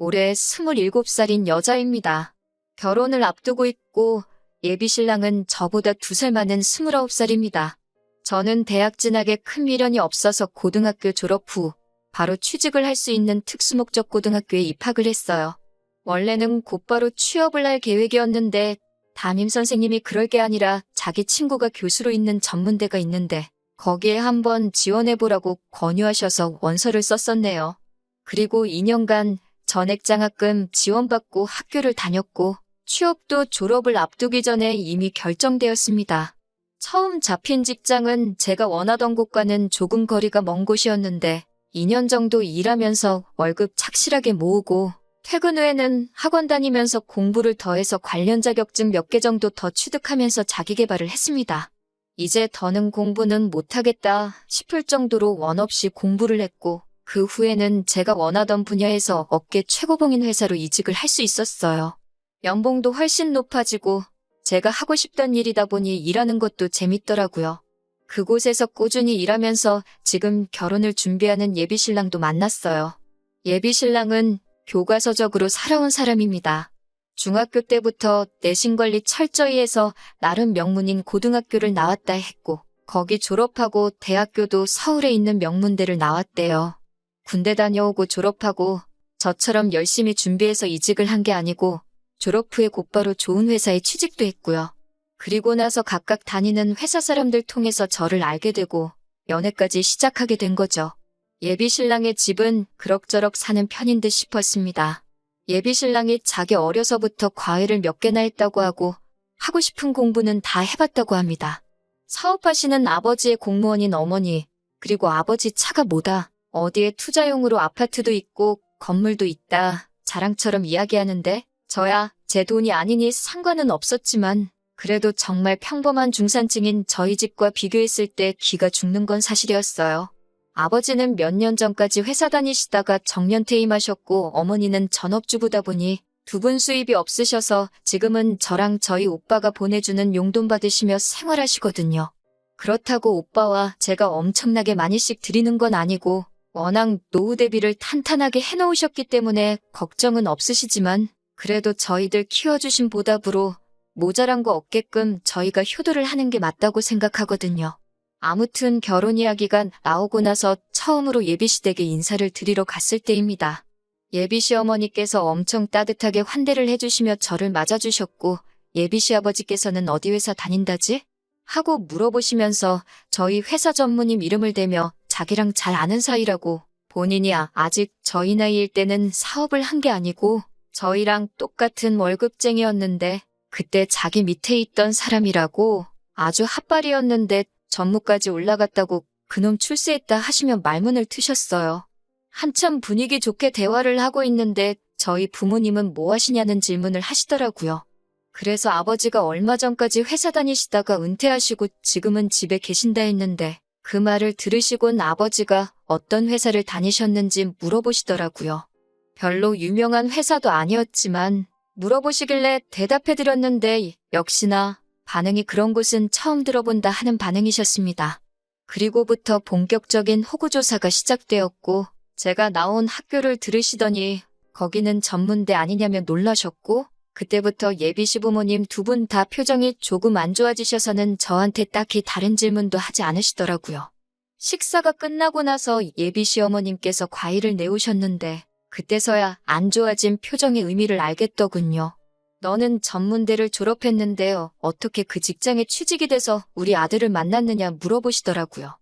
올해 27살인 여자입니다. 결혼을 앞두고 있고 예비신랑은 저보다 2살 많은 29살입니다. 저는 대학 진학에 큰 미련이 없어서 고등학교 졸업 후 바로 취직을 할 수 있는 특수목적 고등학교에 입학을 했어요. 원래는 곧바로 취업을 할 계획이었는데 담임선생님이 그럴 게 아니라 자기 친구가 교수로 있는 전문대가 있는데 거기에 한번 지원해보라고 권유하셔서 원서를 썼었네요. 그리고 2년간 전액장학금 지원받고 학교를 다녔고 취업도 졸업을 앞두기 전에 이미 결정되었습니다. 처음 잡힌 직장은 제가 원하던 곳과는 조금 거리가 먼 곳이었는데 2년 정도 일하면서 월급 착실하게 모으고 퇴근 후에는 학원 다니면서 공부를 더해서 관련 자격증 몇 개 정도 더 취득하면서 자기계발을 했습니다. 이제 더는 공부는 못하겠다 싶을 정도로 원 없이 공부를 했고 그 후에는 제가 원하던 분야에서 업계 최고봉인 회사로 이직을 할 수 있었어요. 연봉도 훨씬 높아지고 제가 하고 싶던 일이다 보니 일하는 것도 재밌더라고요. 그곳에서 꾸준히 일하면서 지금 결혼을 준비하는 예비신랑도 만났어요. 예비신랑은 교과서적으로 살아온 사람입니다. 중학교 때부터 내신관리 철저히 해서 나름 명문인 고등학교를 나왔다 했고 거기 졸업하고 대학교도 서울에 있는 명문대를 나왔대요. 군대 다녀오고 졸업하고 저처럼 열심히 준비해서 이직을 한 게 아니고 졸업 후에 곧바로 좋은 회사에 취직도 했고요. 그리고 나서 각각 다니는 회사 사람들 통해서 저를 알게 되고 연애까지 시작하게 된 거죠. 예비신랑의 집은 그럭저럭 사는 편인 듯 싶었습니다. 예비신랑이 자기 어려서부터 과외를 몇 개나 했다고 하고 하고 싶은 공부는 다 해봤다고 합니다. 사업하시는 아버지의 공무원인 어머니, 그리고 아버지 차가 뭐다, 어디에 투자용으로 아파트도 있고 건물도 있다 자랑처럼 이야기하는데 저야 제 돈이 아니니 상관은 없었지만 그래도 정말 평범한 중산층인 저희 집과 비교했을 때 기가 죽는 건 사실이었어요. 아버지는 몇 년 전까지 회사 다니시다가 정년퇴임하셨고 어머니는 전업주부다 보니 두 분 수입이 없으셔서 지금은 저랑 저희 오빠가 보내주는 용돈 받으시며 생활하시거든요. 그렇다고 오빠와 제가 엄청나게 많이씩 드리는 건 아니고 워낙 노후 대비를 탄탄하게 해놓으셨기 때문에 걱정은 없으시지만 그래도 저희들 키워주신 보답으로 모자란 거 없게끔 저희가 효도를 하는 게 맞다고 생각하거든요. 아무튼 결혼 이야기가 나오고 나서 처음으로 예비시댁에 인사를 드리러 갔을 때입니다. 예비시어머니께서 엄청 따뜻하게 환대를 해주시며 저를 맞아주셨고 예비시아버지께서는 어디 회사 다닌다지? 하고 물어보시면서 저희 회사 전무님 이름을 대며 자기랑 잘 아는 사이라고 본인이 아직 저희 나이일 때는 사업을 한 게 아니고 저희랑 똑같은 월급쟁이였는데 그때 자기 밑에 있던 사람이라고 아주 핫발이었는데 전무까지 올라갔다고 그놈 출세했다 하시며 말문을 트셨어요. 한참 분위기 좋게 대화를 하고 있는데 저희 부모님은 뭐 하시냐는 질문을 하시더라고요. 그래서 아버지가 얼마 전까지 회사 다니시다가 은퇴하시고 지금은 집에 계신다 했는데 그 말을 들으시곤 아버지가 어떤 회사를 다니셨는지 물어보시더라고요. 별로 유명한 회사도 아니었지만 물어보시길래 대답해드렸는데 역시나 반응이 그런 곳은 처음 들어본다 하는 반응이셨습니다. 그리고부터 본격적인 호구조사가 시작되었고 제가 나온 학교를 들으시더니 거기는 전문대 아니냐며 놀라셨고 그때부터 예비시부모님 두 분 다 표정이 조금 안 좋아지셔서는 저한테 딱히 다른 질문도 하지 않으시더라고요. 식사가 끝나고 나서 예비시어머님께서 과일을 내오셨는데 그때서야 안 좋아진 표정의 의미를 알겠더군요. 너는 전문대를 졸업했는데요. 어떻게 그 직장에 취직이 돼서 우리 아들을 만났느냐 물어보시더라고요.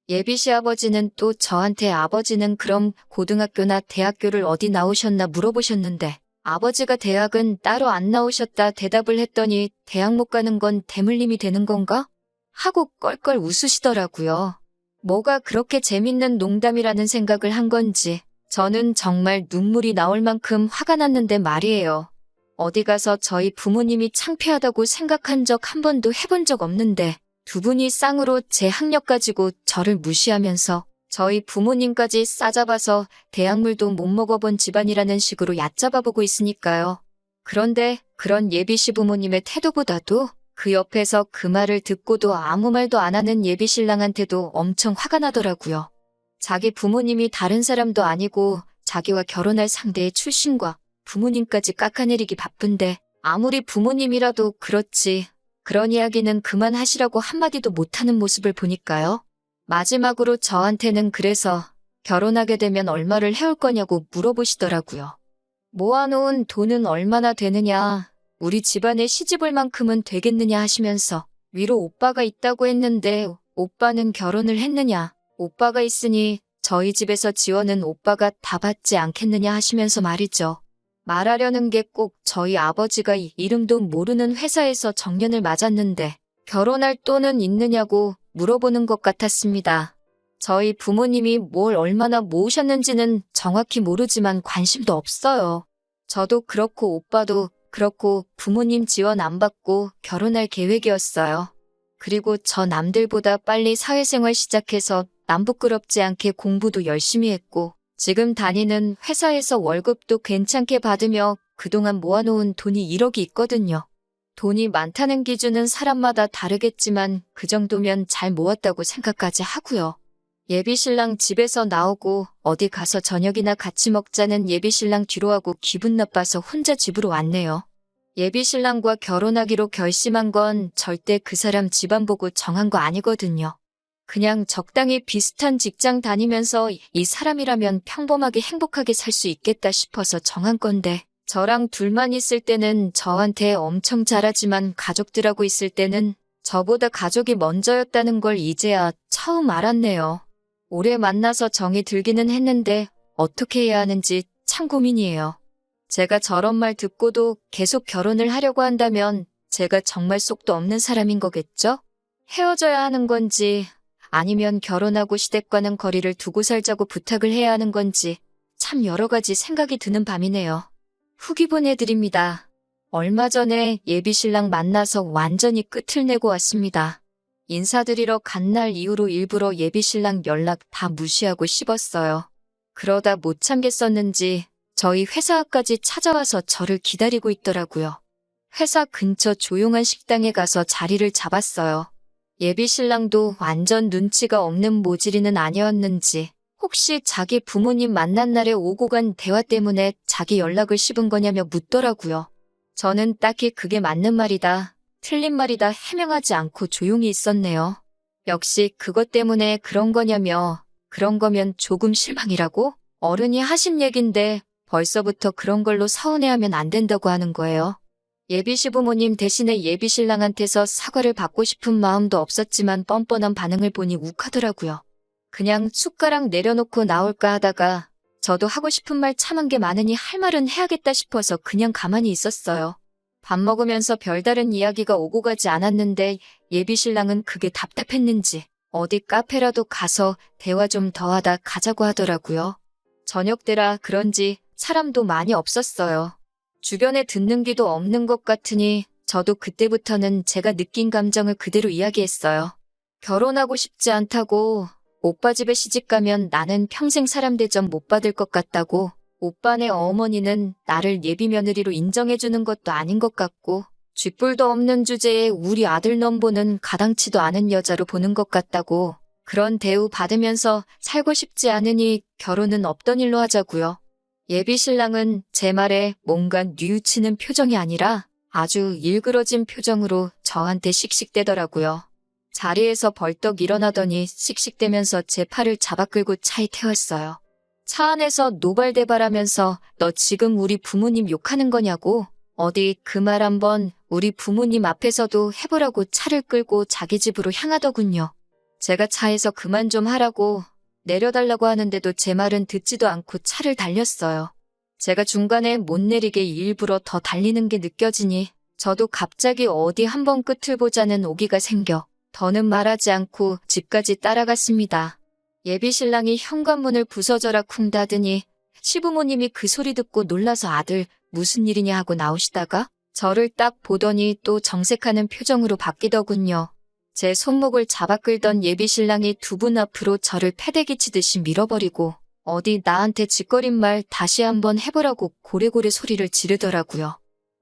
예비시아버지는 또 저한테 아버지는 그럼 고등학교나 대학교를 어디 나오셨나 물어보셨는데 아버지가 대학은 따로 안 나오셨다 대답을 했더니 대학 못 가는 건 대물림이 되는 건가? 하고 껄껄 웃으시더라고요. 뭐가 그렇게 재밌는 농담이라는 생각을 한 건지 저는 정말 눈물이 나올 만큼 화가 났는데 말이에요. 어디 가서 저희 부모님이 창피하다고 생각한 적 한 번도 해본 적 없는데 두 분이 쌍으로 제 학력 가지고 저를 무시하면서 저희 부모님까지 싸잡아서 대학물도 못 먹어본 집안이라는 식으로 얕잡아보고 있으니까요. 그런데 그런 예비시부모님의 태도보다도 그 옆에서 그 말을 듣고도 아무 말도 안 하는 예비신랑한테도 엄청 화가 나더라고요. 자기 부모님이 다른 사람도 아니고 자기와 결혼할 상대의 출신과 부모님까지 깎아내리기 바쁜데 아무리 부모님이라도 그렇지 그런 이야기는 그만하시라고 한마디도 못하는 모습을 보니까요. 마지막으로 저한테는 그래서 결혼하게 되면 얼마를 해올 거냐고 물어보시더라고요. 모아놓은 돈은 얼마나 되느냐, 우리 집안에 시집올 만큼은 되겠느냐 하시면서 위로 오빠가 있다고 했는데 오빠는 결혼을 했느냐, 오빠가 있으니 저희 집에서 지원은 오빠가 다 받지 않겠느냐 하시면서 말이죠. 말하려는 게 꼭 저희 아버지가 이름도 모르는 회사에서 정년을 맞았는데 결혼할 돈은 있느냐고 물어보는 것 같았습니다. 저희 부모님이 뭘 얼마나 모으셨는지는 정확히 모르지만 관심도 없어요. 저도 그렇고 오빠도 그렇고 부모님 지원 안 받고 결혼할 계획이었어요. 그리고 저 남들보다 빨리 사회생활 시작해서 남 부끄럽지 않게 공부도 열심히 했고 지금 다니는 회사에서 월급도 괜찮게 받으며 그동안 모아놓은 돈이 1억이 있거든요. 돈이 많다는 기준은 사람마다 다르겠지만 그 정도면 잘 모았다고 생각까지 하고요. 예비신랑 집에서 나오고 어디 가서 저녁이나 같이 먹자는 예비신랑 뒤로 하고 기분 나빠서 혼자 집으로 왔네요. 예비신랑과 결혼하기로 결심한 건 절대 그 사람 집안 보고 정한 거 아니거든요. 그냥 적당히 비슷한 직장 다니면서 이 사람이라면 평범하게 행복하게 살 수 있겠다 싶어서 정한 건데 저랑 둘만 있을 때는 저한테 엄청 잘하지만 가족들하고 있을 때는 저보다 가족이 먼저였다는 걸 이제야 처음 알았네요. 오래 만나서 정이 들기는 했는데 어떻게 해야 하는지 참 고민이에요. 제가 저런 말 듣고도 계속 결혼을 하려고 한다면 제가 정말 속도 없는 사람인 거겠죠? 헤어져야 하는 건지 아니면 결혼하고 시댁과는 거리를 두고 살자고 부탁을 해야 하는 건지 참 여러 가지 생각이 드는 밤이네요. 후기 보내드립니다. 얼마 전에 예비신랑 만나서 완전히 끝을 내고 왔습니다. 인사드리러 간 날 이후로 일부러 예비신랑 연락 다 무시하고 씹었어요. 그러다 못 참겠었는지 저희 회사까지 찾아와서 저를 기다리고 있더라고요. 회사 근처 조용한 식당에 가서 자리를 잡았어요. 예비신랑도 완전 눈치가 없는 모질이는 아니었는지 혹시 자기 부모님 만난 날에 오고 간 대화 때문에 자기 연락을 씹은 거냐며 묻더라고요. 저는 딱히 그게 맞는 말이다, 틀린 말이다 해명하지 않고 조용히 있었네요. 역시 그것 때문에 그런 거냐며 그런 거면 조금 실망이라고? 어른이 하신 얘긴데 벌써부터 그런 걸로 서운해하면 안 된다고 하는 거예요. 예비시부모님 대신에 예비신랑한테서 사과를 받고 싶은 마음도 없었지만 뻔뻔한 반응을 보니 욱하더라고요. 그냥 숟가락 내려놓고 나올까 하다가 저도 하고 싶은 말 참은 게 많으니 할 말은 해야겠다 싶어서 그냥 가만히 있었어요. 밥 먹으면서 별다른 이야기가 오고 가지 않았는데 예비신랑은 그게 답답했는지 어디 카페라도 가서 대화 좀 더 하다 가자고 하더라고요. 저녁 때라 그런지 사람도 많이 없었어요. 주변에 듣는 귀도 없는 것 같으니 저도 그때부터는 제가 느낀 감정을 그대로 이야기했어요. 결혼하고 싶지 않다고, 오빠 집에 시집가면 나는 평생 사람 대접 못 받을 것 같다고, 오빠네 어머니는 나를 예비며느리로 인정해주는 것도 아닌 것 같고, 쥐뿔도 없는 주제에 우리 아들 넘보는 가당치도 않은 여자로 보는 것 같다고, 그런 대우 받으면서 살고 싶지 않으니 결혼은 없던 일로 하자고요. 예비신랑은 제 말에 뭔가 뉘우치는 표정이 아니라 아주 일그러진 표정으로 저한테 씩씩대더라고요. 자리에서 벌떡 일어나더니 씩씩대면서 제 팔을 잡아 끌고 차에 태웠어요. 차 안에서 노발대발하면서 너 지금 우리 부모님 욕하는 거냐고? 어디 그 말 한번 우리 부모님 앞에서도 해보라고 차를 끌고 자기 집으로 향하더군요. 제가 차에서 그만 좀 하라고 내려달라고 하는데도 제 말은 듣지도 않고 차를 달렸어요. 제가 중간에 못 내리게 일부러 더 달리는 게 느껴지니 저도 갑자기 어디 한번 끝을 보자는 오기가 생겨 더는 말하지 않고 집까지 따라갔습니다. 예비신랑이 현관문을 부서져라 쿵 닫으니 시부모님이 그 소리 듣고 놀라서 아들 무슨 일이냐 하고 나오시다가 저를 딱 보더니 또 정색하는 표정으로 바뀌더군요. 제 손목을 잡아 끌던 예비신랑이 두 분 앞으로 저를 패대기 치듯이 밀어버리고 어디 나한테 짓거린 말 다시 한번 해보라고 고래고래 소리를 지르더라고요.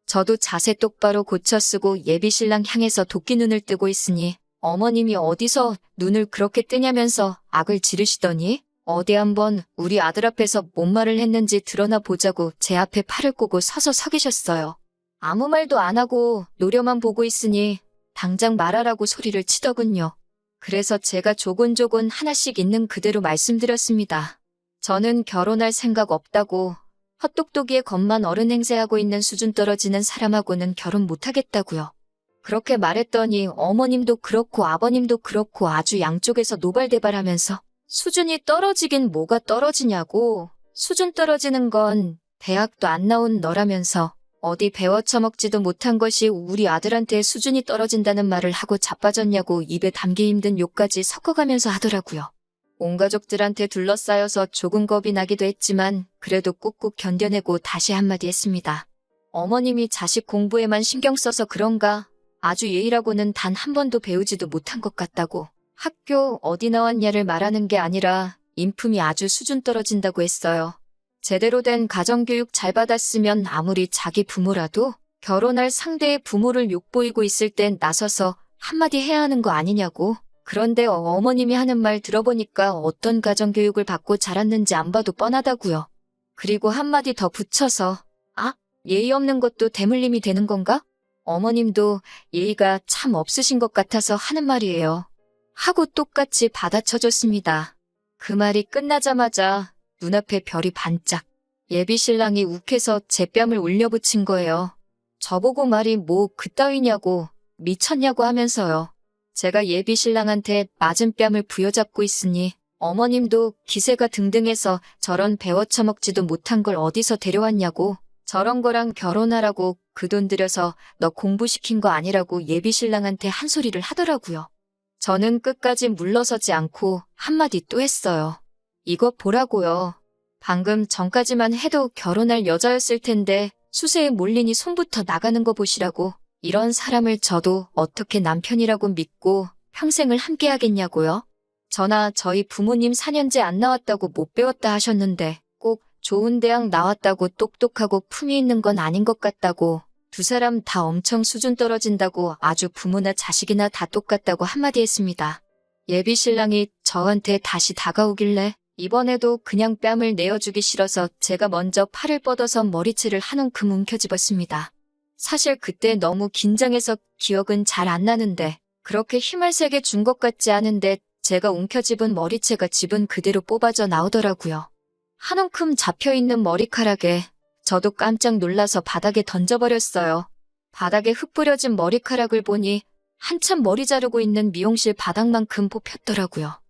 저도 자세 똑바로 고쳐 쓰고 예비신랑 향해서 도끼 눈을 뜨고 있으니 어머님이 어디서 눈을 그렇게 뜨냐면서 악을 지르시더니 어디 한번 우리 아들 앞에서 뭔 말을 했는지 드러나 보자고 제 앞에 팔을 꼬고 서서 서 계셨어요. 아무 말도 안 하고 노려만 보고 있으니 당장 말하라고 소리를 치더군요. 그래서 제가 조곤조곤 하나씩 있는 그대로 말씀드렸습니다. 저는 결혼할 생각 없다고, 헛똑똑이의 것만 어른 행세하고 있는 수준 떨어지는 사람하고는 결혼 못하겠다고요. 그렇게 말했더니 어머님도 그렇고 아버님도 그렇고 아주 양쪽에서 노발대발하면서 수준이 떨어지긴 뭐가 떨어지냐고, 수준 떨어지는 건 대학도 안 나온 너라면서 어디 배워 처먹지도 못한 것이 우리 아들한테 수준이 떨어진다는 말을 하고 자빠졌냐고 입에 담기 힘든 욕까지 섞어가면서 하더라고요. 온 가족들한테 둘러싸여서 조금 겁이 나기도 했지만 그래도 꾹꾹 견뎌내고 다시 한마디 했습니다. 어머님이 자식 공부에만 신경 써서 그런가 아주 예의라고는 단 한 번도 배우지도 못한 것 같다고. 학교 어디 나왔냐를 말하는 게 아니라 인품이 아주 수준 떨어진다고 했어요. 제대로 된 가정교육 잘 받았으면 아무리 자기 부모라도 결혼할 상대의 부모를 욕보이고 있을 땐 나서서 한마디 해야 하는 거 아니냐고. 그런데 어머님이 하는 말 들어보니까 어떤 가정교육을 받고 자랐는지 안 봐도 뻔하다고요. 그리고 한마디 더 붙여서 아? 예의 없는 것도 대물림이 되는 건가? 어머님도 예의가 참 없으신 것 같아서 하는 말이에요. 하고 똑같이 받아쳐줬습니다. 그 말이 끝나자마자 눈앞에 별이 반짝. 예비신랑이 욱해서 제 뺨을 울려붙인 거예요. 저보고 말이 뭐 그따위냐고 미쳤냐고 하면서요. 제가 예비신랑한테 맞은 뺨을 부여잡고 있으니 어머님도 기세가 등등해서 저런 배워쳐먹지도 못한 걸 어디서 데려왔냐고, 저런 거랑 결혼하라고 그 돈 들여서 너 공부시킨 거 아니라고 예비신랑한테 한 소리를 하더라고요. 저는 끝까지 물러서지 않고 한마디 또 했어요. 이거 보라고요. 방금 전까지만 해도 결혼할 여자였을 텐데 수세에 몰리니 손부터 나가는 거 보시라고. 이런 사람을 저도 어떻게 남편이라고 믿고 평생을 함께 하겠냐고요. 저나 저희 부모님 4년제 안 나왔다고 못 배웠다 하셨는데 꼭 좋은 대학 나왔다고 똑똑하고 품위 있는 건 아닌 것 같다고, 두 사람 다 엄청 수준 떨어진다고 아주 부모나 자식이나 다 똑같다고 한마디 했습니다. 예비신랑이 저한테 다시 다가오길래 이번에도 그냥 뺨을 내어주기 싫어서 제가 먼저 팔을 뻗어서 머리채를 한 움큼 움켜쥐었습니다. 사실 그때 너무 긴장해서 기억은 잘 안 나는데 그렇게 힘을 세게 준 것 같지 않은데 제가 움켜집은 머리채가 집은 그대로 뽑아져 나오더라고요. 한 움큼 잡혀있는 머리카락에 저도 깜짝 놀라서 바닥에 던져버렸어요. 바닥에 흙 뿌려진 머리카락을 보니 한참 머리 자르고 있는 미용실 바닥만큼 뽑혔더라고요.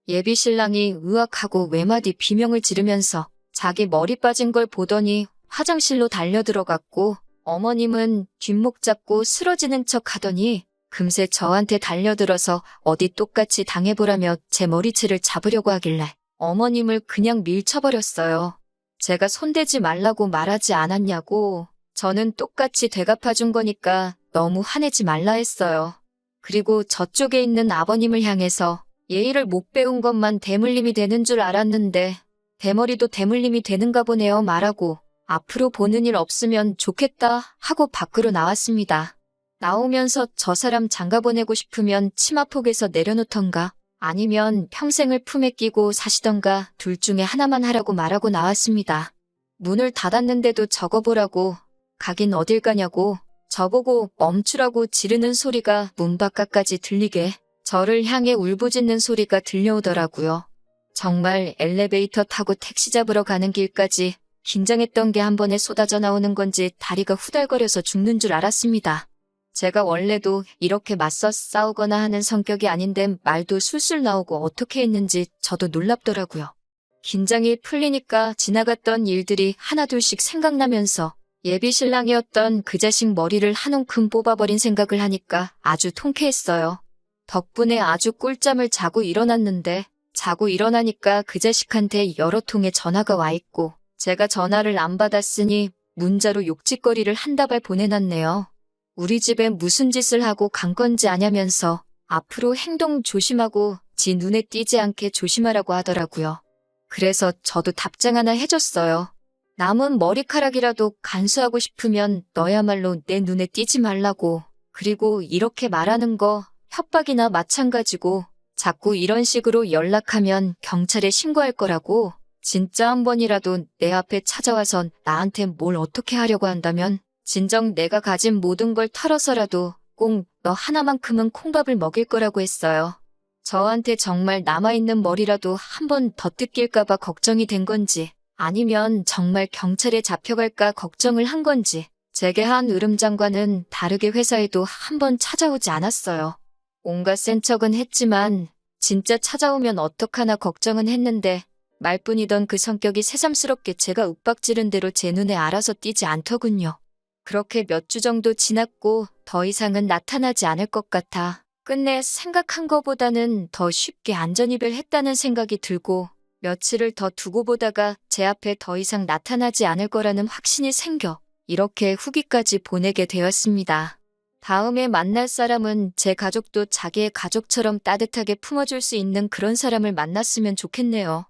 예비신랑이 으악하고 외마디 비명을 지르면서 자기 머리 빠진 걸 보더니 화장실로 달려들어갔고, 어머님은 뒷목 잡고 쓰러지는 척 하더니 금세 저한테 달려들어서 어디 똑같이 당해보라며 제 머리채를 잡으려고 하길래 어머님을 그냥 밀쳐버렸어요. 제가 손대지 말라고 말하지 않았냐고. 저는 똑같이 되갚아준 거니까 너무 화내지 말라 했어요. 그리고 저쪽에 있는 아버님을 향해서 예의를 못 배운 것만 대물림이 되는 줄 알았는데 대머리도 대물림이 되는가 보네요 말하고 앞으로 보는 일 없으면 좋겠다 하고 밖으로 나왔습니다. 나오면서 저 사람 장가보내고 싶으면 치마폭에서 내려놓던가 아니면 평생을 품에 끼고 사시던가 둘 중에 하나만 하라고 말하고 나왔습니다. 문을 닫았는데도 적어보라고, 가긴 어딜 가냐고, 저보고 멈추라고 지르는 소리가 문 바깥까지 들리게 저를 향해 울부짖는 소리가 들려오더라고요. 정말 엘리베이터 타고 택시 잡으러 가는 길까지 긴장했던 게 한 번에 쏟아져 나오는 건지 다리가 후달거려서 죽는 줄 알았습니다. 제가 원래도 이렇게 맞서 싸우거나 하는 성격이 아닌데 말도 술술 나오고 어떻게 했는지 저도 놀랍더라고요. 긴장이 풀리니까 지나갔던 일들이 하나둘씩 생각나면서 예비신랑이었던 그 자식 머리를 한 움큼 뽑아버린 생각을 하니까 아주 통쾌했어요. 덕분에 아주 꿀잠을 자고 일어났는데 자고 일어나니까 그 자식한테 여러 통의 전화가 와 있고 제가 전화를 안 받았으니 문자로 욕짓거리를 한 다발 보내놨네요. 우리 집에 무슨 짓을 하고 간 건지 아냐면서 앞으로 행동 조심하고 지 눈에 띄지 않게 조심하라고 하더라고요. 그래서 저도 답장 하나 해줬어요. 남은 머리카락이라도 간수하고 싶으면 너야말로 내 눈에 띄지 말라고. 그리고 이렇게 말하는 거 협박이나 마찬가지고 자꾸 이런 식으로 연락하면 경찰에 신고할 거라고. 진짜 한 번이라도 내 앞에 찾아와서 나한테 뭘 어떻게 하려고 한다면 진정 내가 가진 모든 걸 털어서라도 꼭 너 하나만큼은 콩밥을 먹일 거라고 했어요. 저한테 정말 남아있는 머리라도 한 번 더 뜯길까봐 걱정이 된 건지 아니면 정말 경찰에 잡혀갈까 걱정을 한 건지 제게 한 으름장과는 다르게 회사에도 한 번 찾아오지 않았어요. 온갖 센 척은 했지만 진짜 찾아오면 어떡하나 걱정은 했는데 말뿐이던 그 성격이 새삼스럽게 제가 윽박지른 대로 제 눈에 알아서 띄지 않더군요. 그렇게 몇 주 정도 지났고 더 이상은 나타나지 않을 것 같아 끝내 생각한 거보다는 더 쉽게 안전이별했다는 생각이 들고 며칠을 더 두고 보다가 제 앞에 더 이상 나타나지 않을 거라는 확신이 생겨 이렇게 후기까지 보내게 되었습니다. 다음에 만날 사람은 제 가족도 자기의 가족처럼 따뜻하게 품어줄 수 있는 그런 사람을 만났으면 좋겠네요.